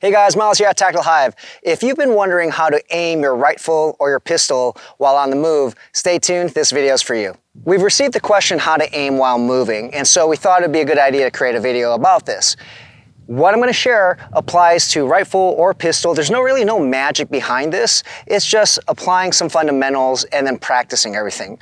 Hey guys, Miles here at Tactical Hyve. If you've been wondering how to aim your rifle or your pistol while on the move, stay tuned, this video is for you. We've received the question how to aim while moving, and so we thought it'd be a good idea to create a video about this. What I'm going to share applies to rifle or pistol. There's really no magic behind this. It's just applying some fundamentals and then practicing everything.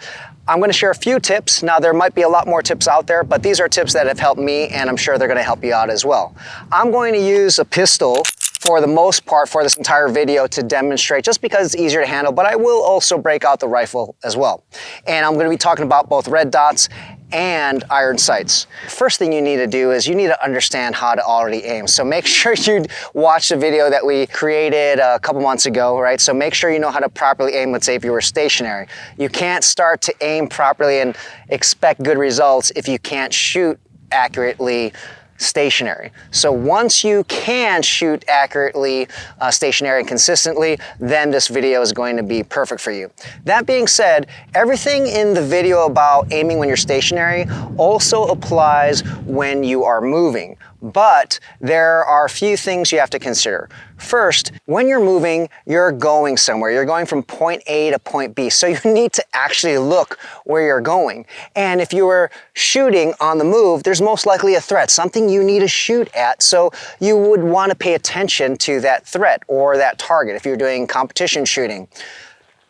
I'm going to share a few tips. Now, there might be a lot more tips out there, but these are tips that have helped me, and I'm sure they're going to help you out as well. I'm going to use a pistol for the most part for this entire video to demonstrate, just because it's easier to handle, but I will also break out the rifle as well. And I'm going to be talking about both red dots and iron sights. First thing you need to do is you need to understand how to already aim. So make sure you watch the video that we created a couple months ago, right? So make sure you know how to properly aim, let's say if you were stationary. You can't start to aim properly and expect good results if you can't shoot accurately stationary. So once you can shoot accurately, stationary and consistently, then this video is going to be perfect for you. That being said, everything in the video about aiming when you're stationary also applies when you are moving. But there are a few things you have to consider. First, when you're moving, you're going somewhere. You're going from point A to point B. So you need to actually look where you're going. And if you were shooting on the move, there's most likely a threat, something you need to shoot at. So you would want to pay attention to that threat or that target if you're doing competition shooting.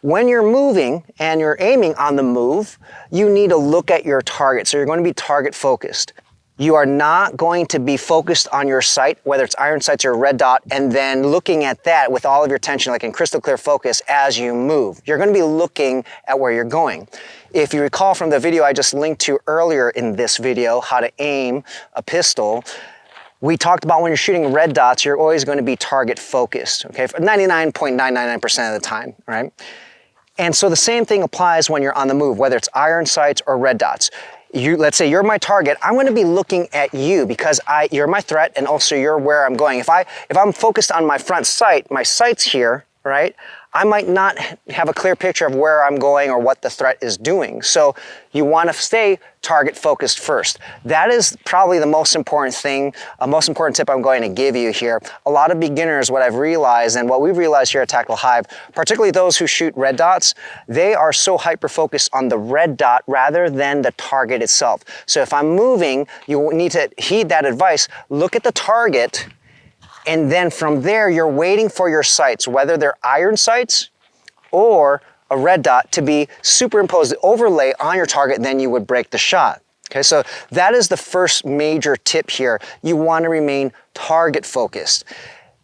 When you're moving and you're aiming on the move, you need to look at your target. So you're going to be target focused. You are not going to be focused on your sight, whether it's iron sights or red dot, and then looking at that with all of your attention, like in crystal clear focus as you move. You're going to be looking at where you're going. If you recall from the video I just linked to earlier in this video, how to aim a pistol, we talked about when you're shooting red dots, you're always going to be target focused, okay, for 99.999% of the time, right? And so the same thing applies when you're on the move, whether it's iron sights or red dots. Let's say you're my target, I'm going to be looking at you because you're my threat, and also you're where I'm going. If I'm focused on my front sight, my sight's here, right? I might not have a clear picture of where I'm going or what the threat is doing. So you want to stay target focused first. That is probably the most important thing, a most important tip I'm going to give you here. A lot of beginners, what I've realized and what we've realized here at Tactical Hyve, particularly those who shoot red dots, they are so hyper-focused on the red dot rather than the target itself. So if I'm moving, you need to heed that advice. Look at the target, and then from there, you're waiting for your sights, whether they're iron sights or a red dot, to be superimposed, the overlay on your target, and then you would break the shot. Okay, so that is the first major tip here. You want to remain target focused.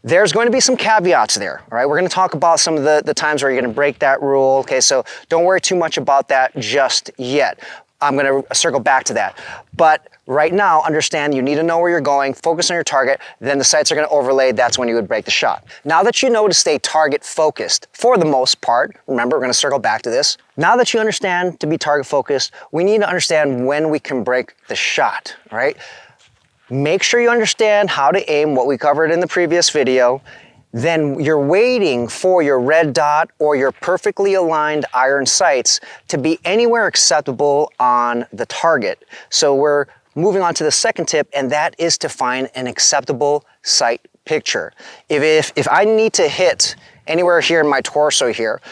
There's going to be some caveats there, all right? We're going to talk about some of the times where you're going to break that rule, okay? So don't worry too much about that just yet. I'm going to circle back to that. But right now, understand you need to know where you're going, focus on your target, then the sights are going to overlay, that's when you would break the shot. Now that you know to stay target focused, for the most part, remember, we're going to circle back to this. Now that you understand to be target focused, we need to understand when we can break the shot, right? Make sure you understand how to aim, what we covered in the previous video. Then you're waiting for your red dot or your perfectly aligned iron sights to be anywhere acceptable on the target. So we're moving on to the second tip, and that is to find an acceptable sight picture. If I need to hit anywhere here in my torso here,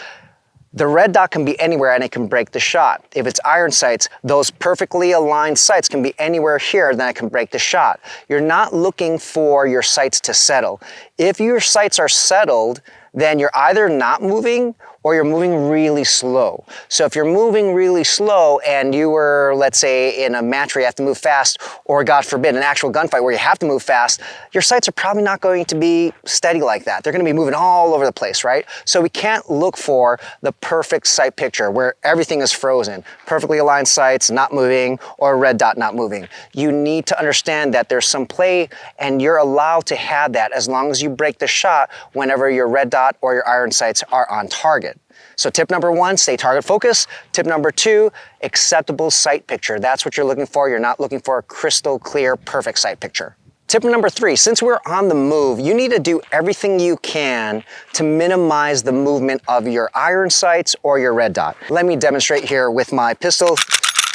the red dot can be anywhere and it can break the shot. If it's iron sights, those perfectly aligned sights can be anywhere here, then it can break the shot. You're not looking for your sights to settle. If your sights are settled, then you're either not moving or you're moving really slow. So if you're moving really slow and you were, let's say, in a match where you have to move fast, or God forbid, an actual gunfight where you have to move fast, your sights are probably not going to be steady like that. They're going to be moving all over the place, right? So we can't look for the perfect sight picture where everything is frozen, perfectly aligned sights, not moving, or a red dot not moving. You need to understand that there's some play, and you're allowed to have that as long as you break the shot whenever your red dot or your iron sights are on target. So tip number one, stay target focused. Tip number two, acceptable sight picture. That's what you're looking for. You're not looking for a crystal clear, perfect sight picture. Tip number three, since we're on the move, you need to do everything you can to minimize the movement of your iron sights or your red dot. Let me demonstrate here with my pistol.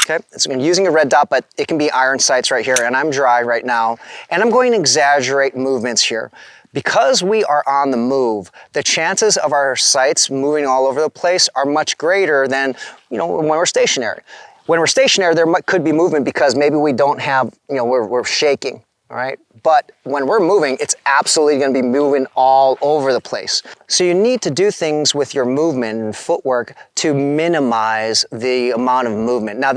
Okay, I'm using a red dot, but it can be iron sights right here, and I'm dry right now, and I'm going to exaggerate movements here. Because we are on the move, the chances of our sights moving all over the place are much greater than, when we're stationary. When we're stationary, there could be movement because maybe we don't have, we're shaking, all right? But when we're moving, it's absolutely going to be moving all over the place. So you need to do things with your movement and footwork to minimize the amount of movement. Now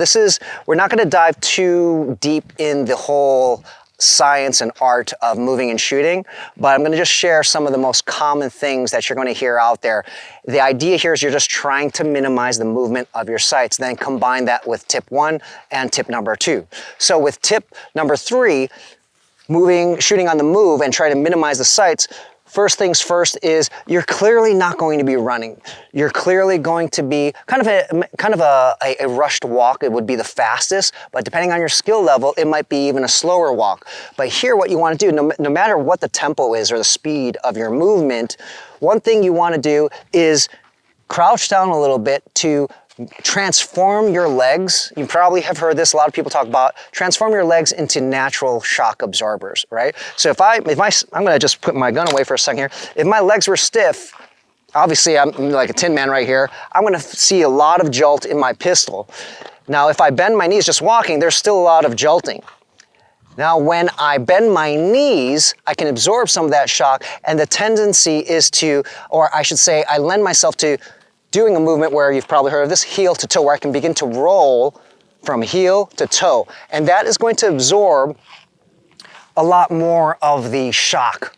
we're not going to dive too deep in the whole science and art of moving and shooting, but I'm going to just share some of the most common things that you're going to hear out there. The idea here is you're just trying to minimize the movement of your sights, then combine that with tip 1 and tip number 2. So with tip number 3, shooting on the move and trying to minimize the sights, first things first is you're clearly not going to be running. You're clearly going to be kind of a rushed walk. It would be the fastest, but depending on your skill level, it might be even a slower walk. But here what you want to do, no matter what the tempo is or the speed of your movement, one thing you want to do is crouch down a little bit to transform your legs. You probably have heard this, a lot of people talk about transform your legs into natural shock absorbers, right? So I'm going to just put my gun away for a second here. If my legs were stiff, obviously I'm like a tin man right here, I'm going to see a lot of jolt in my pistol. Now if I bend my knees just walking, there's still a lot of jolting. Now when I bend my knees, I can absorb some of that shock, and the tendency is to, or I should say, I lend myself to doing a movement where you've probably heard of this, heel to toe, where I can begin to roll from heel to toe. And that is going to absorb a lot more of the shock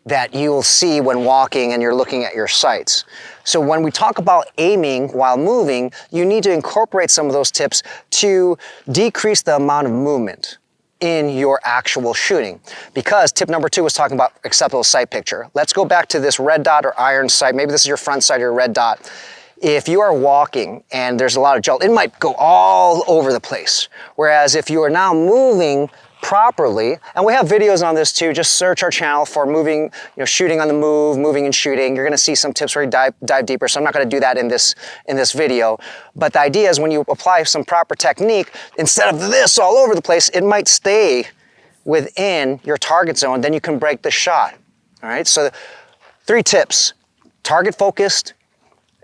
that you'll see when walking and you're looking at your sights. So when we talk about aiming while moving, you need to incorporate some of those tips to decrease the amount of movement in your actual shooting. Because tip number 2 was talking about acceptable sight picture. Let's go back to this red dot or iron sight. Maybe this is your front sight or your red dot. If you are walking and there's a lot of jolt, it might go all over the place. Whereas if you are now moving properly, and we have videos on this too, just search our channel for moving, shooting on the move, moving and shooting. You're gonna see some tips where you dive deeper, so I'm not gonna do that in this video. But the idea is when you apply some proper technique, instead of this all over the place, it might stay within your target zone, then you can break the shot, all right? So 3 tips: target focused,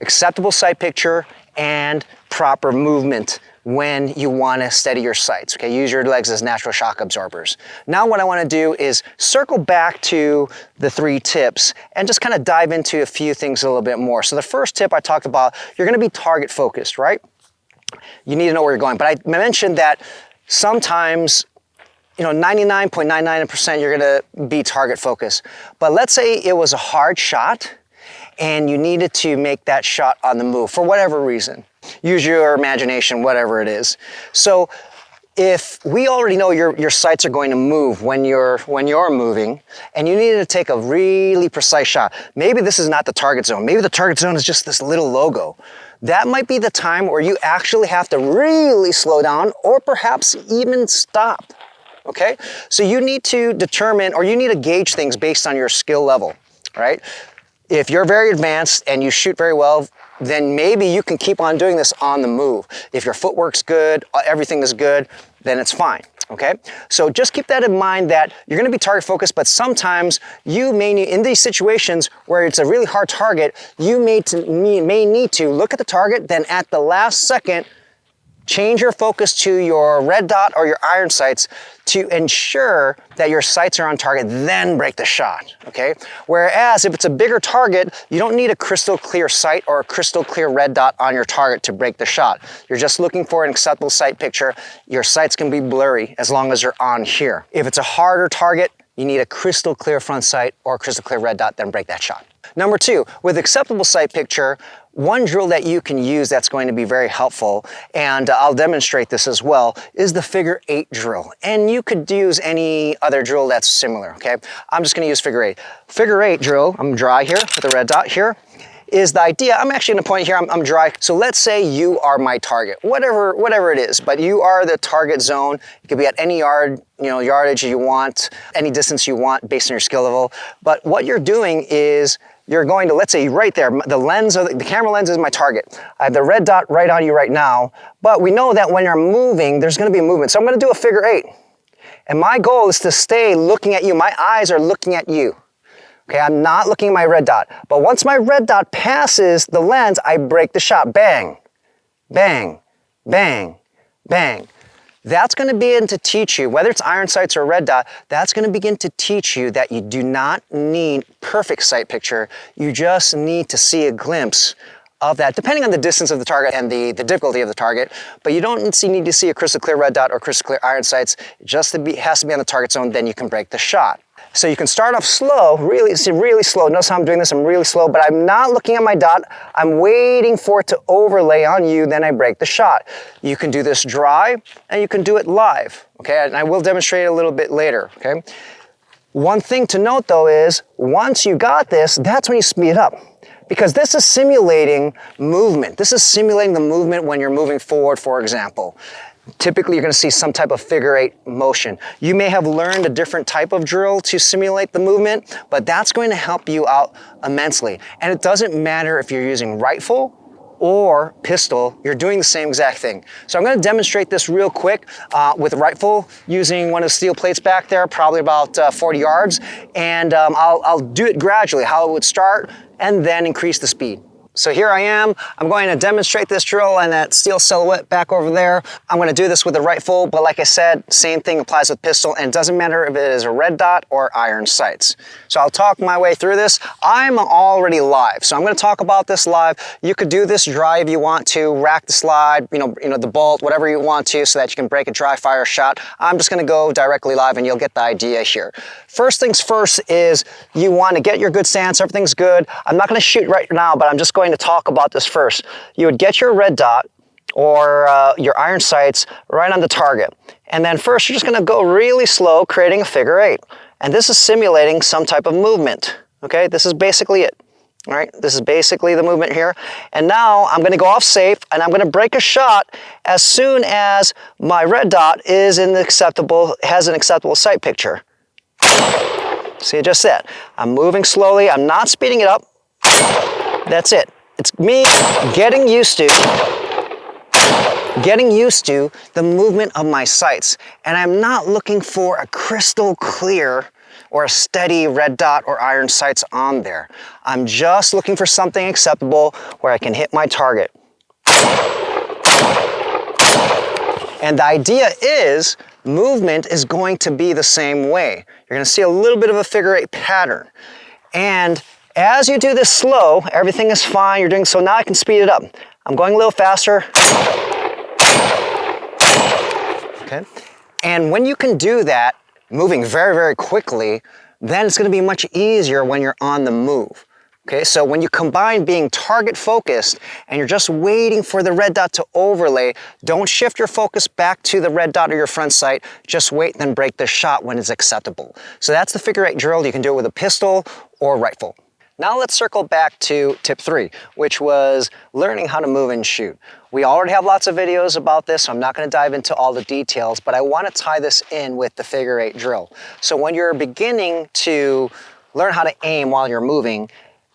acceptable sight picture, and proper movement when you want to steady your sights. Okay, use your legs as natural shock absorbers. Now what I want to do is circle back to the 3 tips and just kind of dive into a few things a little bit more. So the first tip I talked about, you're going to be target focused, right? You need to know where you're going. But I mentioned that sometimes 99.99% you're going to be target focused. But let's say it was a hard shot and you needed to make that shot on the move for whatever reason. Use your imagination, whatever it is. So if we already know your sights are going to move when you're moving, and you needed to take a really precise shot, maybe this is not the target zone. Maybe the target zone is just this little logo. That might be the time where you actually have to really slow down or perhaps even stop. Okay? So you need to determine, or you need to gauge things based on your skill level, right? If you're very advanced and you shoot very well, then maybe you can keep on doing this on the move. If your footwork's good, everything is good, then it's fine, okay? So just keep that in mind that you're gonna be target focused, but sometimes you may need, in these situations where it's a really hard target, you may need to look at the target, then at the last second, change your focus to your red dot or your iron sights to ensure that your sights are on target, then break the shot, okay? Whereas if it's a bigger target, you don't need a crystal clear sight or a crystal clear red dot on your target to break the shot. You're just looking for an acceptable sight picture. Your sights can be blurry as long as you're on here. If it's a harder target, you need a crystal clear front sight or a crystal clear red dot, then break that shot. Number 2, with acceptable sight picture, one drill that you can use that's going to be very helpful, and I'll demonstrate this as well, is the figure 8 drill. And you could use any other drill that's similar, okay? I'm just gonna use figure 8. Figure 8 drill, I'm dry here with a red dot here, is the idea, I'm actually gonna point here, I'm dry. So let's say you are my target, whatever it is, but you are the target zone. It could be at any yardage you want, any distance you want based on your skill level. But what you're doing is you're going to, let's say right there, the camera lens is my target. I have the red dot right on you right now, but we know that when you're moving, there's gonna be a movement. So I'm gonna do a figure 8. And my goal is to stay looking at you. My eyes are looking at you, Okay, I'm not looking at my red dot. But once my red dot passes the lens, I break the shot. Bang, bang, bang, bang. That's going to begin to teach you, whether it's iron sights or red dot, that's going to begin to teach you that you do not need perfect sight picture. You just need to see a glimpse of that, depending on the distance of the target and the difficulty of the target. But you don't need to see a crystal clear red dot or crystal clear iron sights. It just has to be on the target zone, then you can break the shot. So you can start off slow, really slow. Notice how I'm doing this, I'm really slow, but I'm not looking at my dot. I'm waiting for it to overlay on you, then I break the shot. You can do this dry, and you can do it live, okay? And I will demonstrate a little bit later, okay? One thing to note though is, once you got this, that's when you speed up. Because this is simulating movement. This is simulating the movement when you're moving forward, for example. Typically, you're going to see some type of figure eight motion. You may have learned a different type of drill to simulate the movement, but that's going to help you out immensely. And it doesn't matter if you're using rifle or pistol, you're doing the same exact thing. So I'm going to demonstrate this real quick with rifle using one of the steel plates back there, probably about 40 yards. And I'll do it gradually, how it would start, and then increase the speed. So here I am, I'm going to demonstrate this drill and that steel silhouette back over there. I'm going to do this with a rifle, but like I said, same thing applies with pistol, and it doesn't matter if it is a red dot or iron sights. So I'll talk my way through this. I'm already live, so I'm going to talk about this live. You could do this dry if you want to, rack the slide, you know, the bolt, whatever you want to, so that you can break a dry fire shot. I'm just going to go directly live and you'll get the idea here. First things first is you want to get your good stance, everything's good. I'm not going to shoot right now, but I'm just going to talk about this first. You would get your red dot or your iron sights right on the target. And then first you're just going to go really slow, creating a figure eight. And this is simulating some type of movement. Okay, this is basically it. All right, this is basically the movement here. And now I'm going to go off safe and I'm going to break a shot as soon as my red dot is in the has an acceptable sight picture. See, just that. I'm moving slowly. I'm not speeding it up. That's it. It's me getting used to the movement of my sights. And I'm not looking for a crystal clear or a steady red dot or iron sights on there. I'm just looking for something acceptable where I can hit my target. And the idea is, movement is going to be the same way. You're going to see a little bit of a figure eight pattern. And as you do this slow, everything is fine. You're doing so now I can speed it up. I'm going a little faster. Okay. And when you can do that, moving very, very quickly, then it's going to be much easier when you're on the move. Okay, so when you combine being target focused and you're just waiting for the red dot to overlay, don't shift your focus back to the red dot or your front sight. Just wait, then break the shot when it's acceptable. So that's the figure eight drill. You can do it with a pistol or rifle. Now let's circle back to tip 3, which was learning how to move and shoot. We already have lots of videos about this, so I'm not going to dive into all the details, but I want to tie this in with the figure eight drill. So when you're beginning to learn how to aim while you're moving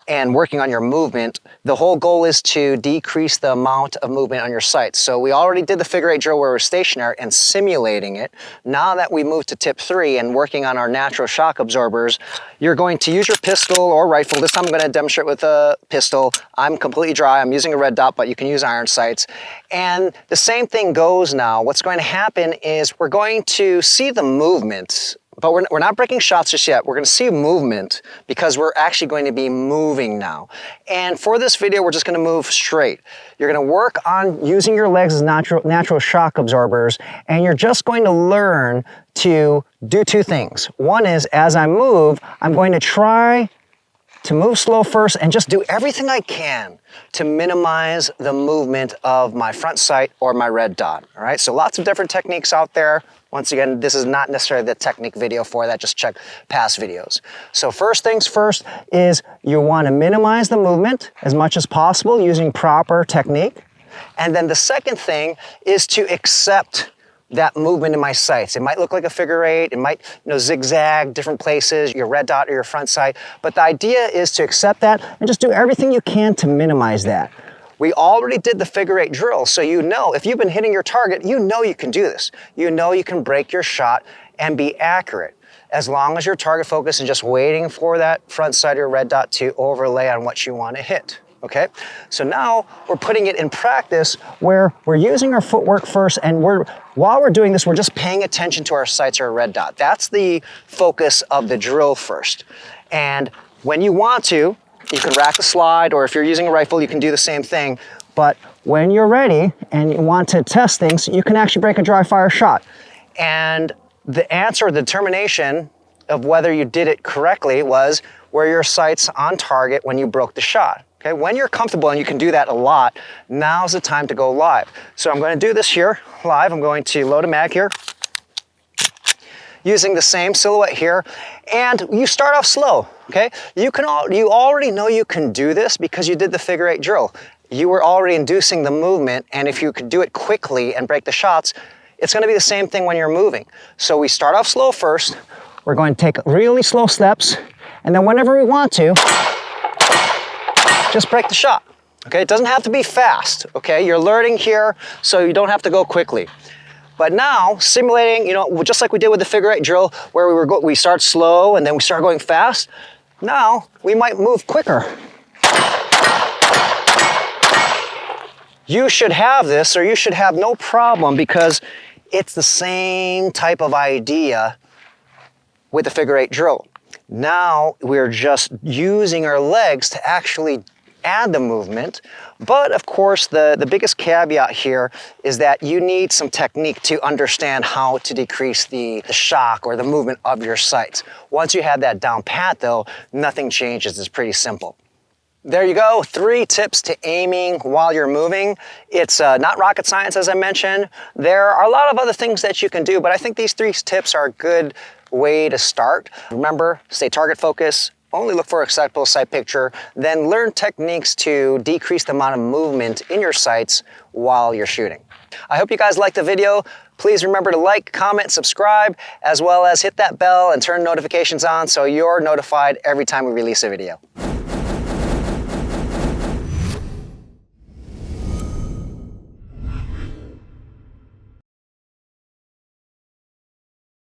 and working on your movement, the whole goal is to decrease the amount of movement on your sights. So we already did the figure eight drill where we're stationary and simulating it. Now that we move to tip 3 and working on our natural shock absorbers, you're going to use your pistol or rifle. This time I'm going to demonstrate with a pistol. I'm completely dry. I'm using a red dot, but you can use iron sights. And the same thing goes now. What's going to happen is we're going to see the movement, but we're not breaking shots just yet. We're going to see movement because we're actually going to be moving now. And for this video, we're just going to move straight. You're going to work on using your legs as natural shock absorbers, and you're just going to learn to do 2 things. One is, as I move, I'm going to try to move slow first and just do everything I can to minimize the movement of my front sight or my red dot. All right, so lots of different techniques out there. Once again, this is not necessarily the technique video for that, just check past videos. So first things first is you want to minimize the movement as much as possible using proper technique. And then the second thing is to accept that movement in my sights. It might look like a figure eight, it might zigzag different places, your red dot or your front sight, but the idea is to accept that and just do everything you can to minimize that. We already did the figure eight drill, so you know, if you've been hitting your target, you know you can do this. You know you can break your shot and be accurate. as long as you're target focused and just waiting for that front sight of your red dot to overlay on what you want to hit. Okay, so now we're putting it in practice where we're using our footwork first, and while we're doing this, we're just paying attention to our sights or our red dot. That's the focus of the drill first. And when you want to, you can rack the slide, or if you're using a rifle, you can do the same thing. But when you're ready and you want to test things, you can actually break a dry fire shot. And the answer, the determination of whether you did it correctly was were your sights on target when you broke the shot. Okay, when you're comfortable, and you can do that a lot, now's the time to go live. So I'm going to do this here live. I'm going to load a mag here, using the same silhouette here, and you start off slow. Okay, you already know you can do this because you did the figure 8 drill. You were already inducing the movement, and if you could do it quickly and break the shots, it's going to be the same thing when you're moving. So we start off slow first. We're going to take really slow steps, and then whenever we want to, just break the shot. Okay, it doesn't have to be fast. Okay, you're learning here, so you don't have to go quickly. But now, simulating, just like we did with the figure 8 drill, where we start slow and then we start going fast. Now we might move quicker. You should have this, or you should have no problem, because it's the same type of idea with the figure 8 drill. Now we're just using our legs to actually add the movement. But of course, the biggest caveat here is that you need some technique to understand how to decrease the shock or the movement of your sights. Once you have that down pat though, nothing changes. It's pretty simple. There you go, 3 tips to aiming while you're moving. It's not rocket science, as I mentioned. There are a lot of other things that you can do, but I think these 3 tips are a good way to start. Remember, stay target focused, only look for acceptable sight picture, then learn techniques to decrease the amount of movement in your sights while you're shooting. I hope you guys liked the video. Please remember to like, comment, subscribe, as well as hit that bell and turn notifications on so you're notified every time we release a video.